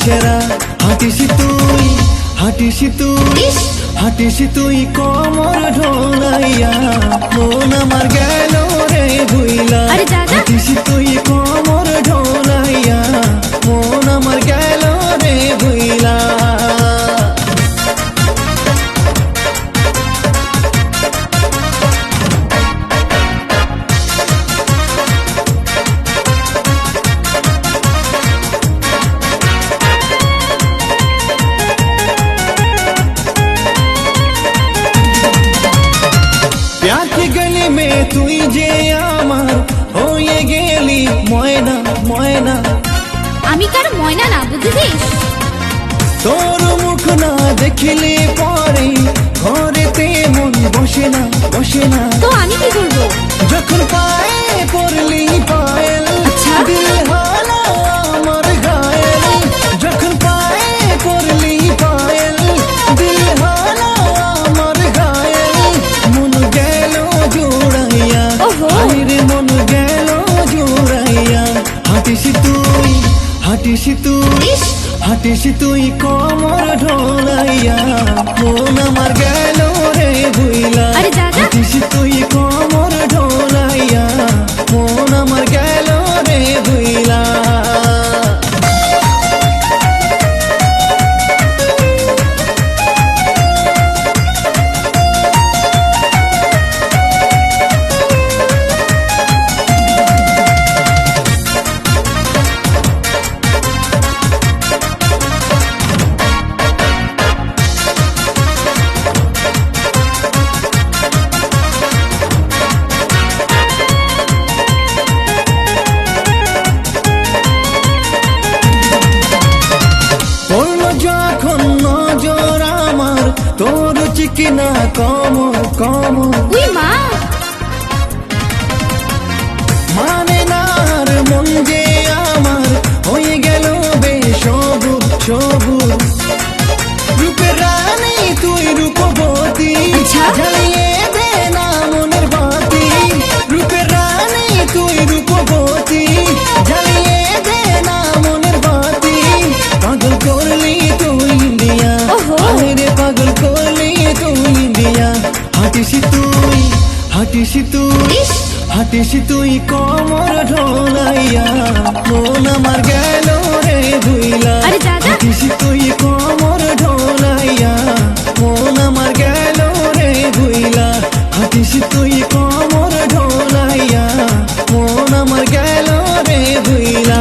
সেরা। হাঁটিস তুই কোমর ঢোলাইয়া, মন আমার গেল রে ভুইলা। হাঁটিস তুই কোমর ঢোলাইয়া, মন আমার গেল রে ভুইলা। प्यार की गली में तुई जे आमार होये गेली मयना मयना। আমি কার ময়না না বুঝিস? তোর মুখ না দেখিলে পরে ঘরেতে মন বসে না বসে না। তো আমি কি করব? যখন পায়ে পড়লি পায়েল, দিল হলো আমার ঘায়েল। যখন পায়ে পড়লি পায়েল, দিল হলো আমার ঘায়েল। মন গেল জোড়াইয়া, আরে মন গেল জোড়াইয়া। হাঁটিস তুই কোমর ঢোলাইয়া, মন আমার গেল রে ভুইলা। হাঁটিস তুই কোমর ঢোলাইয়া, মন আমার গেল রে ভুইলা। যখন নজর আমার তোর চিকিনা কমর কমর, মানে না আর মন যে আমার হয়ে গেল বেসবুর সবুর। রূপের রানী তুই রূপবতী, জ্বালিয়ে দে না মনের বাতি। রূপের রানী তুই রূপবতী, জ্বালিয়ে দে না মনের বাতি। পাগল করলি তুই ইন্ডিয়া, আরে পাগল করলি তুই ইন্ডিয়া। হাঁটিস তুই কোমর ঢোলাইয়া, মন আমার গেল রে ভুইলা। হাঁটিস তুই কোমর ঢোলাইয়া, মন আমার গেল রে ভুইলা। হাঁটিস তুই কোমর ঢোলাইয়া, মন আমার গেল রে ভুইলা।